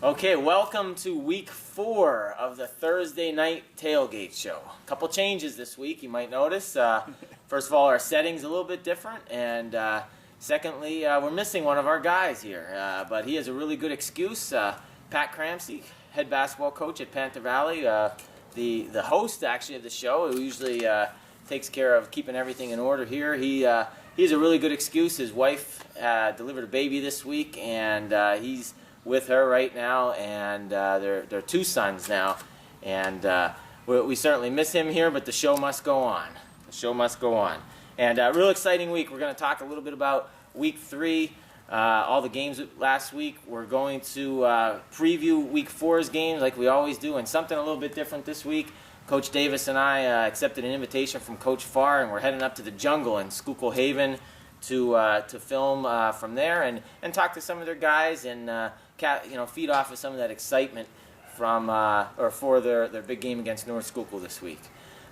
Okay, welcome to week 4 of the Thursday night tailgate show. A couple changes this week, you might notice. First of all, our setting's a little bit different, and secondly, we're missing one of our guys here, but he has a really good excuse. Pat Cramsey, head basketball coach at Panther Valley, the host actually of the show, who usually takes care of keeping everything in order here. He has a really good excuse. His wife delivered a baby this week, and he's with her right now, and they're 2 sons now, and we certainly miss him here, but the show must go on. The show must go on. And a real exciting week. We're going to talk a little bit about week 3, all the games last week. We're going to preview week 4's games like we always do, and something a little bit different this week. Coach Davis and I accepted an invitation from Coach Farr, and we're heading up to the jungle in Schuylkill Haven to film from there and talk to some of their guys and feed off of some of that excitement from for their big game against North Schuylkill this week.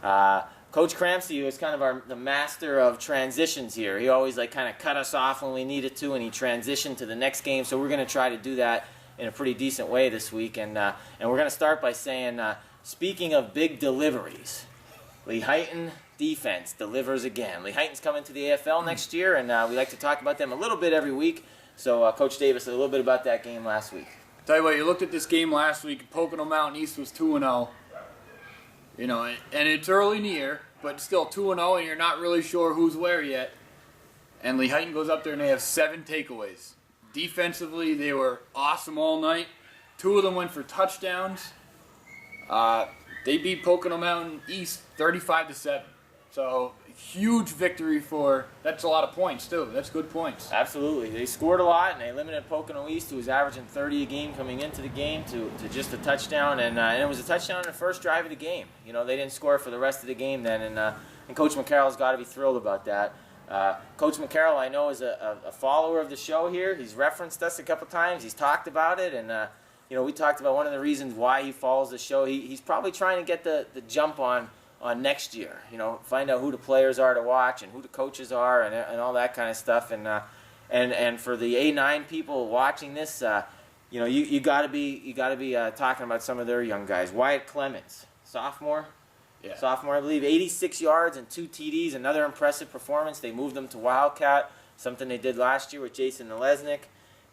Coach Cramsey was kind of the master of transitions here. He always kind of cut us off when we needed to, and he transitioned to the next game. So we're going to try to do that in a pretty decent way this week, and we're going to start by saying, speaking of big deliveries, Lehighton defense delivers again. Lehighton's coming to the AFL next year, and we like to talk about them a little bit every week. So, Coach Davis, a little bit about that game last week. Tell you what, you looked at this game last week. Pocono Mountain East was 2-0. You know, and it's early in the year, but still 2-0, and you're not really sure who's where yet. And Lehighton goes up there, and they have 7 takeaways. Defensively, they were awesome all night. 2 of them went for touchdowns. They beat Pocono Mountain East 35-7. So, huge victory that's a lot of points, too. That's good points. Absolutely. They scored a lot, and they limited Pocono East, who was averaging 30 a game coming into the game, to just a touchdown. And it was a touchdown in the first drive of the game. You know, they didn't score for the rest of the game then, and Coach McCarroll's got to be thrilled about that. Coach McCarroll, I know, is a follower of the show here. He's referenced us a couple times. He's talked about it, and we talked about one of the reasons why he follows the show. He's probably trying to get the jump on next year, find out who the players are to watch and who the coaches are and all that kind of stuff. And for the A9 people watching this, you got to be talking about some of their young guys. Wyatt Clements, sophomore, I believe, 86 yards and 2 TDs, another impressive performance. They moved them to Wildcat, something they did last year with Jason Nalesnik,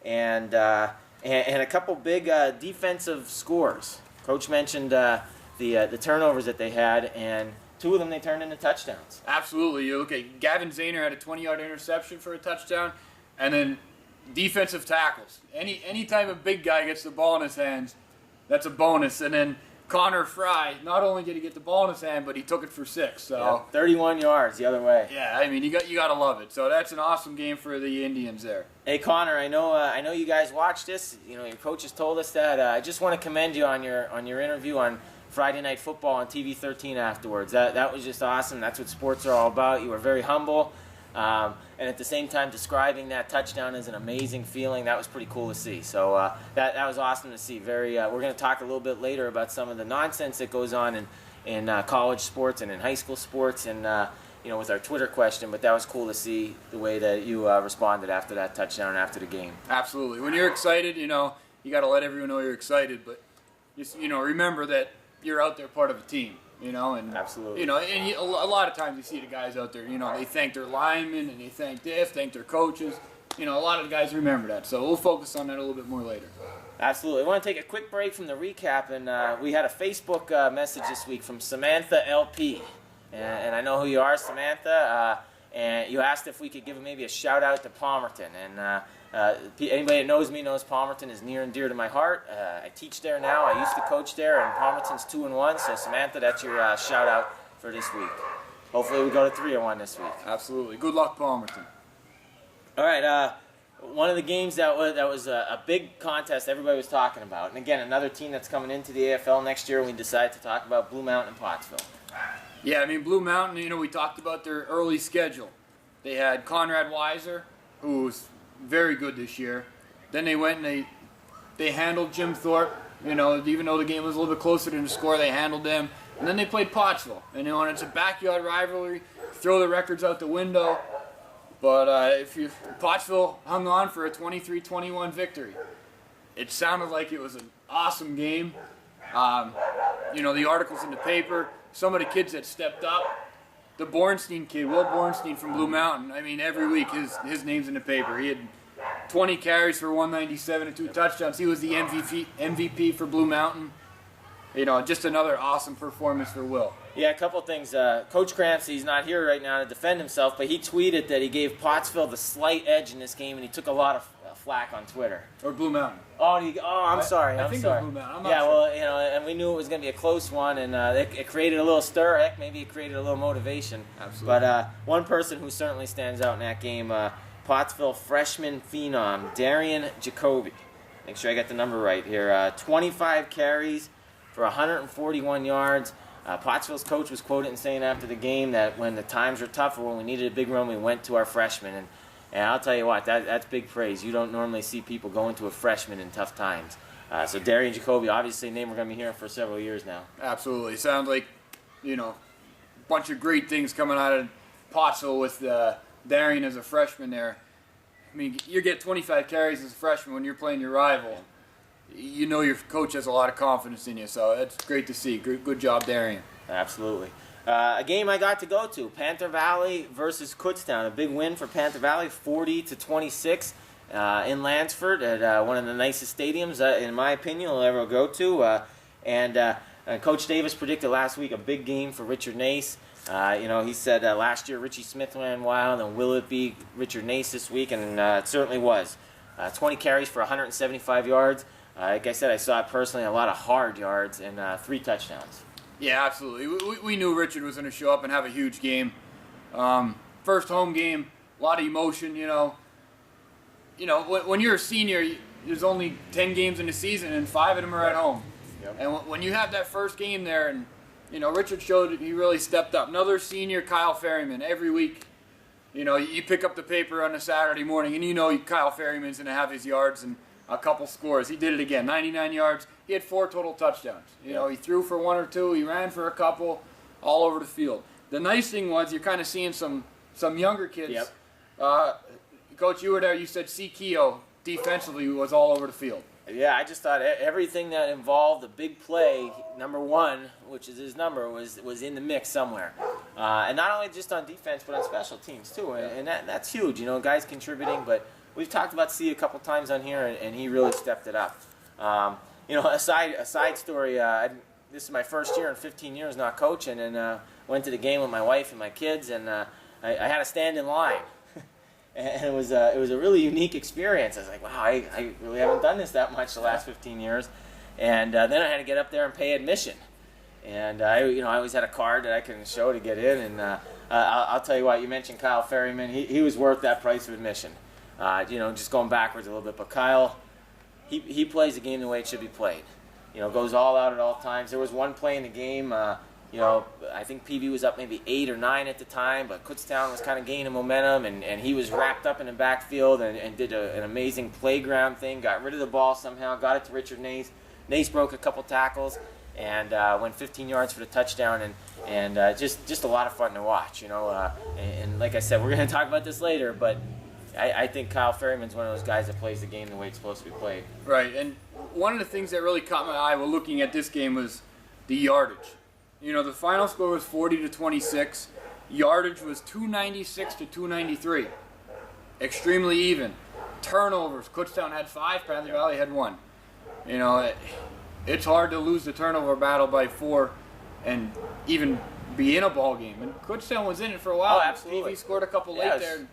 and a couple big defensive scores. Coach mentioned the turnovers that they had, and 2 of them they turned into touchdowns. Absolutely. You look at Gavin Zahner had a 20-yard interception for a touchdown, and then defensive tackles. Any time a big guy gets the ball in his hands, that's a bonus. And then Connor Fry, not only did he get the ball in his hand, but he took it for 6. So yeah, 31 yards the other way. Yeah, I mean you got to love it. So that's an awesome game for the Indians there. Hey Connor, I know you guys watched this. Your coaches told us that. I just want to commend you on your interview on Friday Night Football on TV 13 afterwards. That was just awesome. That's what sports are all about. You were very humble, and at the same time describing that touchdown as an amazing feeling. That was pretty cool to see. So that was awesome to see. We're going to talk a little bit later about some of the nonsense that goes on in college sports and in high school sports, and with our Twitter question. But that was cool to see the way that you responded after that touchdown after the game. Absolutely. When you're excited, you got to let everyone know you're excited. But just remember that you're out there part of a team, and absolutely, and a lot of times you see the guys out there, they thank their linemen and they thank their coaches. A lot of the guys remember that, so we'll focus on that a little bit more later. Absolutely. I want to take a quick break from the recap, and we had a Facebook message this week from Samantha LP, and I know who you are, Samantha. And you asked if we could give maybe a shout out to Palmerton, and anybody that knows me knows Palmerton is near and dear to my heart. I teach there now. I used to coach there, and Palmerton's 2-1. So Samantha, that's your shout out for this week. Hopefully we go to 3-1 this week. Absolutely. Good luck, Palmerton. All right. One of the games that was a big contest everybody was talking about, and again another team that's coming into the AFL next year. We decided to talk about Blue Mountain and Pottsville. Yeah, I mean, Blue Mountain, we talked about their early schedule. They had Conrad Weiser, who was very good this year. Then they went and they handled Jim Thorpe. Even though the game was a little bit closer than the score, they handled them. And then they played Pottsville. And it's a backyard rivalry. Throw the records out the window. But Pottsville hung on for a 23-21 victory. it sounded like it was an awesome game. The articles in the paper, some of the kids that stepped up. The Bornstein kid, Will Bornstein from Blue Mountain, I mean, every week his name's in the paper. He had 20 carries for 197 and 2 touchdowns. He was the MVP for Blue Mountain. Just another awesome performance for Will. Yeah, a couple things. Coach Crampsey's not here right now to defend himself, but he tweeted that he gave Pottsville the slight edge in this game, and he took a lot of flack on Twitter. Or Blue Mountain. I'm sorry. I think sorry. it was Blue Mountain. I'm not yeah, sure. well, and we knew it was going to be a close one, and it created a little stir. Heck, maybe it created a little motivation. Absolutely. But one person who certainly stands out in that game, Pottsville freshman phenom, Darian Jacoby. Make sure I got the number right here. 25 carries for 141 yards. Pottsville's coach was quoted in saying after the game that when the times were tough or when we needed a big run, we went to our freshmen. And I'll tell you what, that's big praise. You don't normally see people going to a freshman in tough times. So Darian Jacoby, obviously a name we're going to be hearing for several years now. Absolutely. Sounds like, a bunch of great things coming out of Pottsville with Darian as a freshman there. I mean, you get 25 carries as a freshman when you're playing your rival. Your coach has a lot of confidence in you, so that's great to see. Good job, Darian. Absolutely. A game I got to go to, Panther Valley versus Kutztown. A big win for Panther Valley, 40-26 in Lansford at one of the nicest stadiums, in my opinion, I'll ever go to. And Coach Davis predicted last week a big game for Richard Nace. He said last year Richie Smith ran wild, and will it be Richard Nace this week? And it certainly was. 20 carries for 175 yards. Like I said, I saw it personally, a lot of hard yards and 3 touchdowns. Yeah, absolutely. We knew Richard was going to show up and have a huge game. First home game, a lot of emotion, when you're a senior, there's only 10 games in the season and 5 of them are at home. Yep. And when you have that first game there, and Richard showed he really stepped up. Another senior, Kyle Ferryman, every week. You pick up the paper on a Saturday morning and Kyle Ferryman's going to have his yards and a couple scores. He did it again, 99 yards. He had 4 total touchdowns. He threw for 1 or 2. He ran for a couple, all over the field. The nice thing was you're kind of seeing some younger kids. Yep. Coach, you were there. You said C. Keogh defensively was all over the field. Yeah, I just thought everything that involved a big play, number 1, which is his number, was in the mix somewhere. And not only just on defense, but on special teams too. And that's huge. Guys contributing. But we've talked about C a couple times on here, and he really stepped it up. A side story. This is my first year in 15 years not coaching, and went to the game with my wife and my kids, and I had to stand in line. And it was a really unique experience. I was like, wow, I really haven't done this that much the last 15 years. And then I had to get up there and pay admission. And I always had a card that I can show to get in. And I'll tell you what, you mentioned Kyle Ferryman. He was worth that price of admission. Just going backwards a little bit. But Kyle, he plays the game the way it should be played. Goes all out at all times. There was one play in the game. I think PV was up maybe 8 or 9 at the time, but Kutztown was kind of gaining momentum, and he was wrapped up in the backfield and did an amazing playground thing, got rid of the ball somehow, got it to Richard Nace. Nace broke a couple tackles and went 15 yards for the touchdown, and just a lot of fun to watch, and like I said, we're going to talk about this later, but I think Kyle Ferryman's one of those guys that plays the game the way it's supposed to be played. Right, and one of the things that really caught my eye while looking at this game was the yardage. The final score was 40-26. Yardage was 296 to 293. Extremely even. Turnovers. Kutztown had 5. Panther Valley had 1. It's hard to lose the turnover battle by 4 and even be in a ball game. And Kutztown was in it for a while. Oh, absolutely. PV scored a couple late there.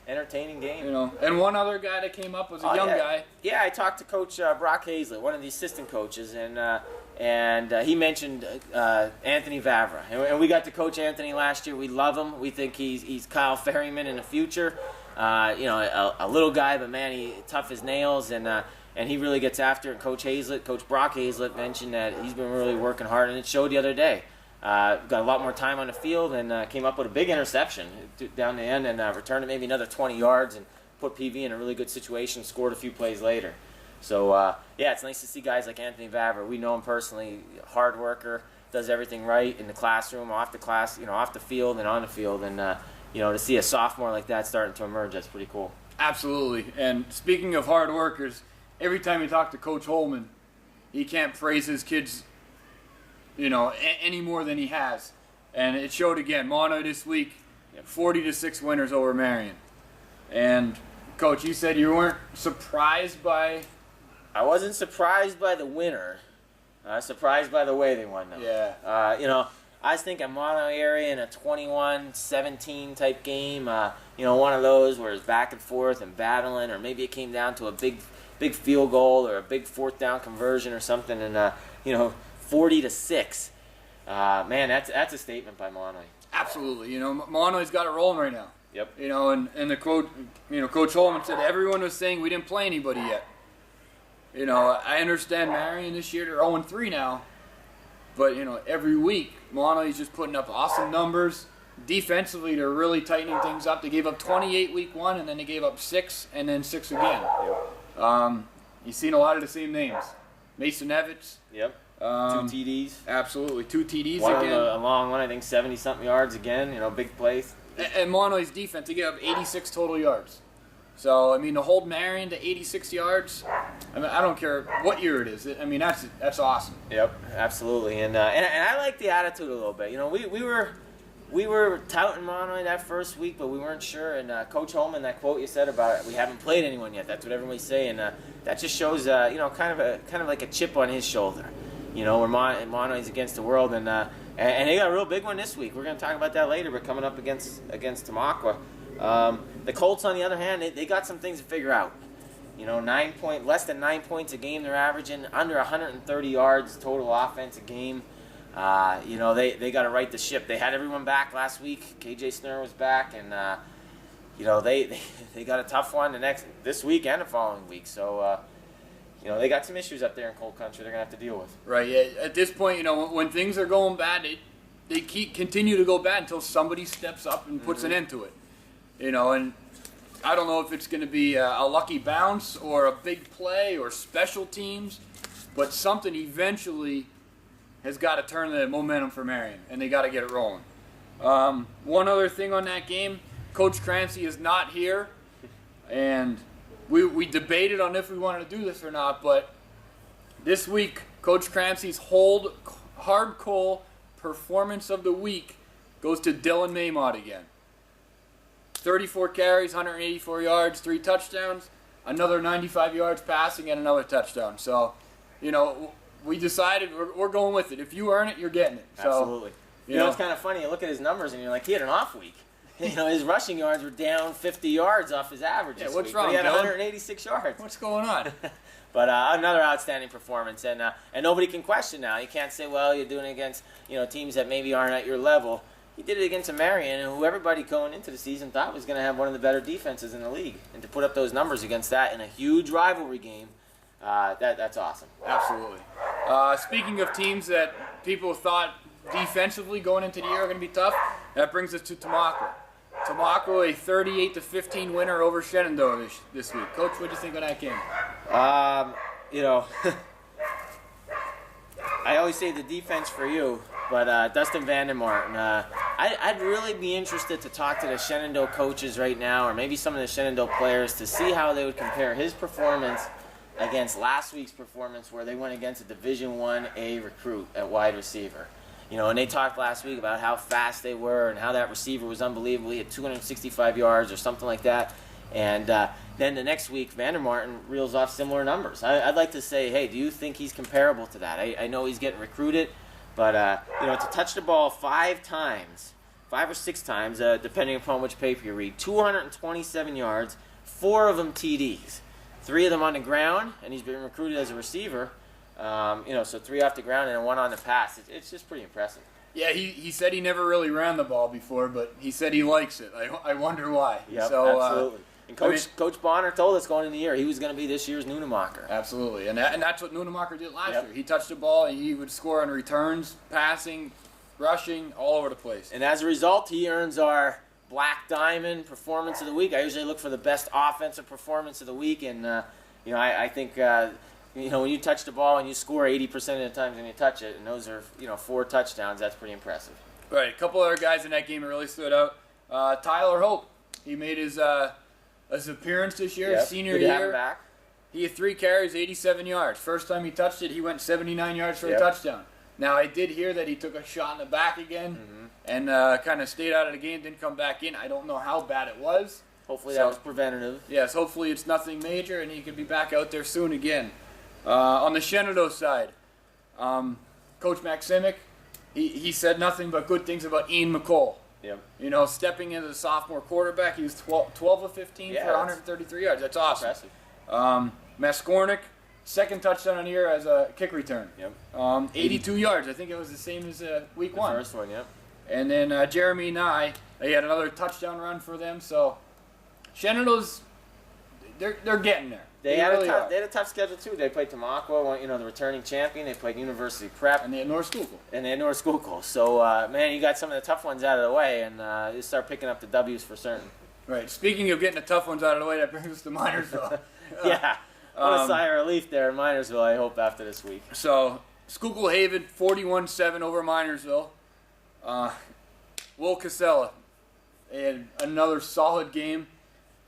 Entertaining game. And one other guy that came up was a young guy. Yeah, I talked to Coach Brock Hazlett, one of the assistant coaches, and he mentioned Anthony Vavra. And we got to coach Anthony last year. We love him. We think he's Kyle Ferryman in the future. A little guy, but man, he tough as nails, and he really gets after it. Coach Brock Hazlett mentioned that he's been really working hard, and it showed the other day. Got a lot more time on the field and came up with a big interception down the end and returned it maybe another 20 yards and put PV in a really good situation, scored a few plays later. So, it's nice to see guys like Anthony Vavra. We know him personally, hard worker, does everything right in the classroom, off the field and on the field. And, to see a sophomore like that starting to emerge, that's pretty cool. Absolutely. And speaking of hard workers, every time you talk to Coach Holman, he can't praise his kids, any more than he has. And it showed again. Mahanoy this week, 40-6 winners over Marian. And Coach, you said you weren't surprised by. I wasn't surprised by the winner. I was surprised by the way they won, though. Yeah. I was thinking Mahanoy area in a 21-17 type game. One of those where it's back and forth and battling, or maybe it came down to a big field goal or a big fourth down conversion or something, and 40-6. Man, that's a statement by Mahanoy. Absolutely. Mahanoy's got it rolling right now. Yep. And the coach, Coach Holman said everyone was saying we didn't play anybody yet. I understand Marian this year, they're 0-3 now. But, every week, Mahanoy's just putting up awesome numbers. Defensively, they're really tightening things up. They gave up 28 week 1, and then they gave up 6, and then 6 again. Yep. You've seen a lot of the same names. Mason Evitz. Yep. 2 TDs. Absolutely. 2 TDs one again. A long one, I think 70-something yards again, big plays. And Mahanoy's defense, they gave up 86 total yards. So, to hold Marian to 86 yards, I don't care what year it is. That's awesome. Yep, absolutely. And I like the attitude a little bit. We were touting Mahanoy that first week, but we weren't sure. And Coach Holman, that quote you said about it, we haven't played anyone yet. That's what everybody's saying. That just shows, kind of like a chip on his shoulder. Where Mahanoy's against the world, and they got a real big one this week. We're going to talk about that later. But coming up against Tamaqua. The Colts, on the other hand, they got some things to figure out. Less than 9 points a game they're averaging, under 130 yards total offense a game. They got to right the ship. They had everyone back last week. KJ Snur was back, and they got a tough one this week and the following week. So they got some issues up there in cold country they're gonna have to deal with. Right. Yeah. At this point, when things are going bad, they continue to go bad until somebody steps up and puts an end to it. And I don't know if it's going to be a lucky bounce or a big play or special teams, but something eventually has got to turn the momentum for Marian, and they got to get it rolling. One other thing on that game, Coach Crancy is not here, and we debated on if we wanted to do this or not, but this week, Coach Crancy's hard coal performance of the week goes to Dylan Maymont again. 34 carries, 184 yards, 3 touchdowns, another 95 yards passing, and another touchdown. So, we decided we're going with it. If you earn it, you're getting it. So, absolutely. It's kind of funny. You look at his numbers, and you're like, he had an off week. His rushing yards were down 50 yards off his average this what's week. wrong, But he had Dylan? 186 yards. What's going on? But another outstanding performance, and nobody can question now. You can't say, well, you're doing it against teams that maybe aren't at your level. He did it against a Marian, who everybody going into the season thought was going to have one of the better defenses in the league. And to put up those numbers against that in a huge rivalry game, that's awesome. Absolutely. Speaking of teams that people thought defensively going into the year are going to be tough, that brings us to Tamaqua. Tamaqua, a 38-15 winner over Shenandoah this week. Coach, what do you think of that game? I always say the defense for you, but Dustin Vandermartin, I'd really be interested to talk to the Shenandoah coaches right now, or maybe some of the Shenandoah players, to see how they would compare his performance against last week's performance, where they went against a Division 1A recruit at wide receiver. And they talked last week about how fast they were and how that receiver was unbelievable. He had 265 yards or something like that. And then the next week, Vandermartin reels off similar numbers. I'd like to say, hey, do you think he's comparable to that? I know he's getting recruited, but to touch the ball 5 or 6 times, depending upon which paper you read, 227 yards, 4 of them TDs, 3 of them on the ground, and he's been recruited as a receiver. So 3 off the ground and 1 on the pass. It's just pretty impressive. Yeah, he said he never really ran the ball before, but he said he likes it. I wonder why. Yep, so, absolutely. And Coach Bonner told us going into the year he was going to be this year's Nunemacher. Absolutely, and that's what Nunemacher did last year. He touched the ball, and he would score on returns, passing, rushing, all over the place. And as a result, he earns our Black Diamond Performance of the Week. I usually look for the best offensive performance of the week, and I think when you touch the ball and you score 80% of the times when you touch it, and those are 4 touchdowns, that's pretty impressive. Right, a couple other guys in that game that really stood out. Tyler Hope, he made his appearance this year, his senior Good year. to have him back. He had 3 carries, 87 yards. First time he touched it, he went 79 yards for a touchdown. Now, I did hear that he took a shot in the back again and kind of stayed out of the game, didn't come back in. I don't know how bad it was. Hopefully that was preventative. Yes, hopefully it's nothing major and he can be back out there soon again. On the Shenandoah side, Coach Maximic, he said nothing but good things about Ian McCall. Yep. You know, stepping into the sophomore quarterback, he was 12 of 15 for 133 yards. That's awesome. Impressive. Mascornik, second touchdown on the year as a kick return. Yep. 82 yards. I think it was the same as week one. First one, yep. And then Jeremy Nye, he had another touchdown run for them. So Shenandoah's, they're getting there. They had a tough schedule too. They played Tamaqua, the returning champion. They played University Prep, and they had North Schuylkill. So man, you got some of the tough ones out of the way, and you start picking up the W's for certain. Right. Speaking of getting the tough ones out of the way, that brings us to Minersville. Yeah. What a sigh of relief there in Minersville, I hope, after this week. So Schuylkill Haven 41-7 over Minersville. Will Casella, they had another solid game.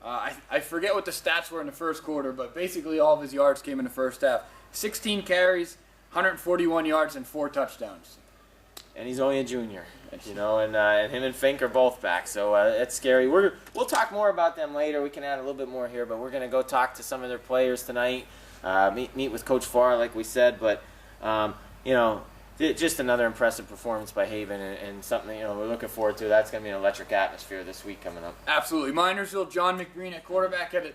I forget what the stats were in the first quarter, but basically all of his yards came in the first half. 16 carries, 141 yards, and 4 touchdowns. And he's only a junior, and him and Fink are both back, so it's scary. We'll talk more about them later. We can add a little bit more here, but we're going to go talk to some of their players tonight, meet with Coach Farr, like we said, but, just another impressive performance by Haven and something we're looking forward to. That's going to be an electric atmosphere this week coming up. Absolutely. Minersville, John McBreen at quarterback had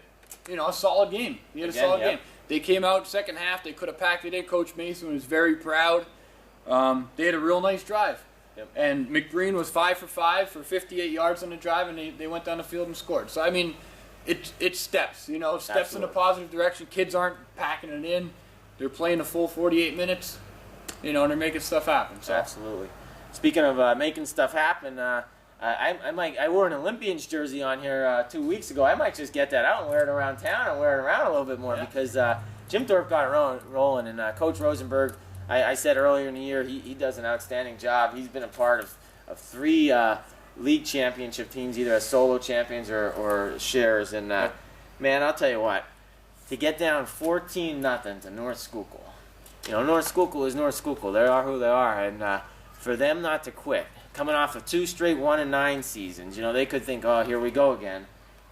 a solid game. He had a solid game. They came out second half. They could have packed it in. Coach Mason was very proud. They had a real nice drive. Yep. And McBreen was 5 for 5 for 58 yards on the drive, and they went down the field and scored. So, I mean, it's steps, steps Absolutely. in a positive direction. Kids aren't packing it in. They're playing the full 48 minutes. And they're making stuff happen. So. Absolutely. Speaking of making stuff happen, I wore an Olympians jersey on here 2 weeks ago. I might just get that out and wear it around town and wear it around a little bit more because Jim Thorpe got it rolling, and Coach Rosenberg, I said earlier in the year, he does an outstanding job. He's been a part of 3 league championship teams, either as solo champions or shares. And, man, I'll tell you what, to get down 14-0 to North Schuylkill, North Schuylkill is North Schuylkill. They are who they are. And for them not to quit, coming off of 2 straight 1-9 seasons, they could think, oh, here we go again.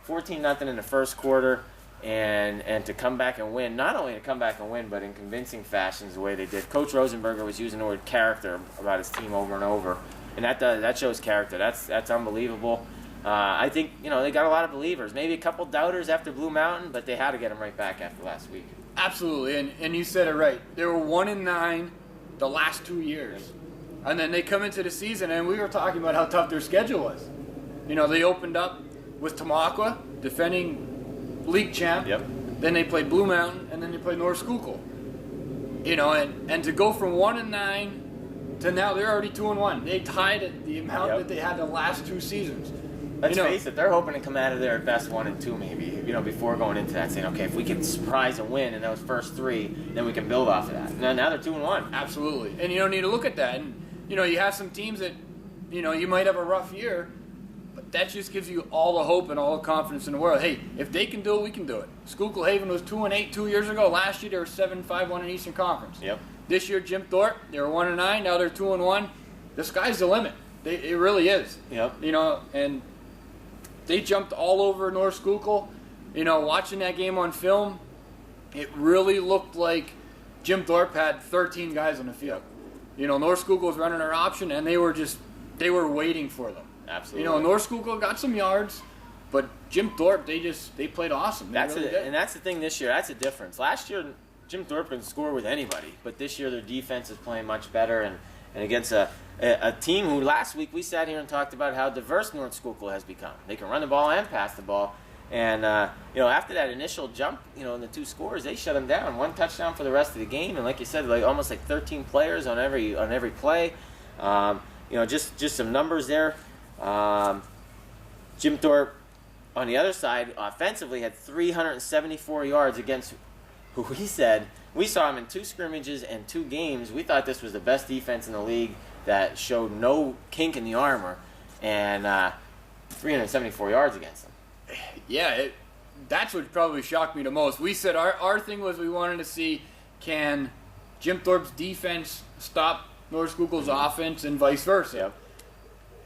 14-0 in the first quarter, and to come back and win. Not only to come back and win, but in convincing fashions the way they did. Coach Rosenberger was using the word character about his team over and over. And that shows character. That's unbelievable. I think, they got a lot of believers. Maybe a couple doubters after Blue Mountain, but they had to get them right back after last week. Absolutely, and you said it right. They were 1-9 the last 2 years. And then they come into the season, and we were talking about how tough their schedule was. They opened up with Tamaqua, defending league champ. Yep. Then they played Blue Mountain, and then they played North Schuylkill. And to go from 1-9 to now they're already 2-1. They tied the amount that they had the last 2 seasons. Let's face it, they're hoping to come out of there at best 1-2 maybe, before going into that, saying, okay, if we can surprise and win in those first 3, then we can build off of that. Now they're 2-1. Absolutely. And you don't need to look at that. And, you have some teams that, you might have a rough year, but that just gives you all the hope and all the confidence in the world. Hey, if they can do it, we can do it. Schuylkill Haven was 2-8 2 years ago. Last year they were 7-5-1 in Eastern Conference. Yep. This year, Jim Thorpe, they were 1-9. Now they're 2-1. The sky's the limit. It really is. Yep. And they jumped all over North Schuylkill. Watching that game on film, it really looked like Jim Thorpe had 13 guys on the field. North Schuylkill was running their option, and they were waiting for them. Absolutely. North Schuylkill got some yards, but Jim Thorpe, they played awesome. And that's the thing this year. That's the difference. Last year, Jim Thorpe can score with anybody, but this year their defense is playing much better, and against a team who last week we sat here and talked about how diverse North Schuylkill has become. They can run the ball and pass the ball. And, after that initial jump, in the 2 scores, they shut them down. 1 touchdown for the rest of the game. And like you said, almost 13 players on every play. Just some numbers there. Jim Thorpe, on the other side, offensively had 374 yards against who we saw him in 2 scrimmages and 2 games. We thought this was the best defense in the league that showed no kink in the armor, and 374 yards against them. Yeah, that's what probably shocked me the most. We said our thing was we wanted to see, can Jim Thorpe's defense stop North Schuylkill's offense and vice versa. Yep.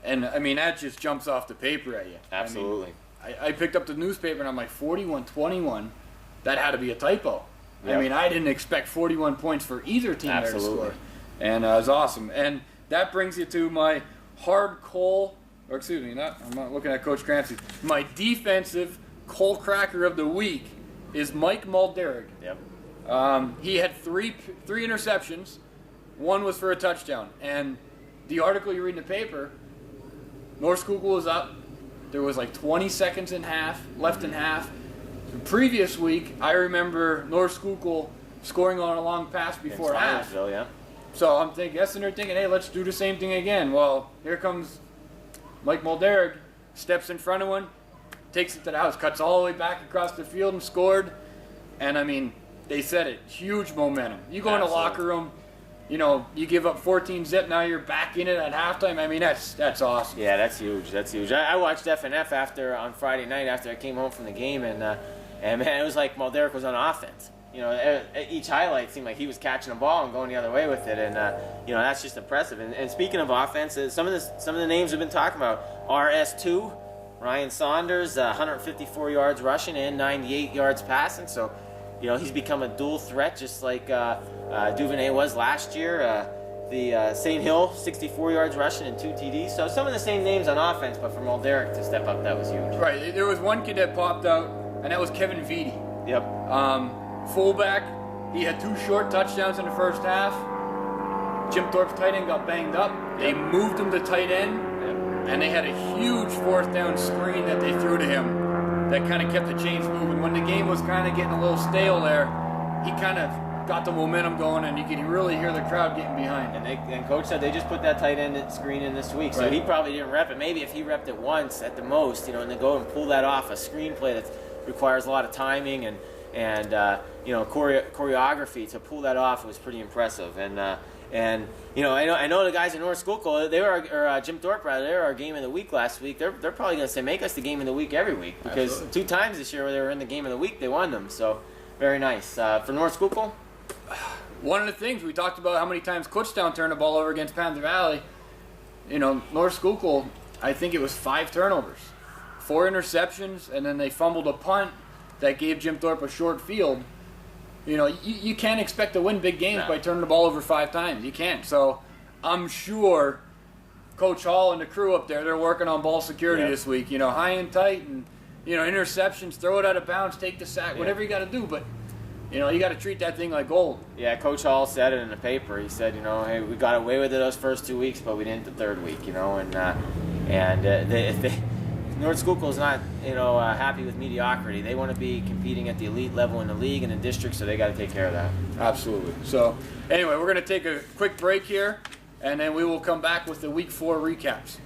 And, I mean, that just jumps off the paper at you. Absolutely. I mean, I picked up the newspaper, and I'm like, 41-21, that had to be a typo. Yep. I mean, I didn't expect 41 points for either team there to score. And it was awesome. And that brings you to my I'm not looking at Coach Cranston. My defensive coal cracker of the week is Mike Mulderig. Yep. He had three interceptions. One was for a touchdown. And the article you read in the paper, North Schuylkill was up. There was like 20 seconds left in half. The previous week, I remember North Schuylkill scoring on a long pass before half. Yeah. So I'm guessing they're thinking, hey, let's do the same thing again. Well, here comes Mike Mulderig, steps in front of one, takes it to the house, cuts all the way back across the field and scored. And I mean, they said it, huge momentum. You go in the locker room, you give up 14 zip, now you're back in it at halftime. I mean, that's awesome. Yeah, that's huge. That's huge. I watched FNF on Friday night after I came home from the game, and man, it was like Mulderig was on offense. Each highlight seemed like he was catching a ball and going the other way with it, and that's just impressive. And speaking of offense, some of the names we've been talking about, RS2, Ryan Saunders, 154 yards rushing and 98 yards passing. So, he's become a dual threat, just like Duvernay was last year. The St. Hill, 64 yards rushing and 2 TDs. So some of the same names on offense, but for Mulderig to step up, that was huge. Right. There was one kid that popped out, and that was Kevin Vitti. Yep. Fullback, he had 2 short touchdowns in the first half. Jim Thorpe's tight end got banged up. They moved him to tight end, and they had a huge 4th down screen that they threw to him that kind of kept the chains moving. When the game was kind of getting a little stale there, he kind of got the momentum going, and you could really hear the crowd getting behind. And Coach said they just put that tight end screen in this week, so right. He probably didn't rep it. Maybe if he repped it once at the most, and then go and pull that off, a screenplay that requires a lot of timing and choreography to pull that off was pretty impressive. And I know the guys in North Schuylkill, Jim Thorpe rather, they were our game of the week last week. They're probably going to say make us the game of the week every week, because Absolutely. 2 times this year where they were in the game of the week, they won them. So very nice for North Schuylkill. One of the things we talked about, how many times Kutztown turned the ball over against Panther Valley. North Schuylkill, I think it was 5 turnovers, 4 interceptions, and then they fumbled a punt that gave Jim Thorpe a short field. You can't expect to win big games by turning the ball over 5 times. You can't. So I'm sure Coach Hall and the crew up there, they're working on ball security this week. High and tight, and interceptions, throw it out of bounds, take the sack, whatever you got to do. But you got to treat that thing like gold. Yeah, Coach Hall said it in the paper. He said, hey, we got away with it those first 2 weeks, but we didn't the 3rd week. North Schuylkill is not, happy with mediocrity. They want to be competing at the elite level in the league and in district, so they got to take care of that. Absolutely. So, anyway, we're going to take a quick break here, and then we will come back with the Week 4 recaps.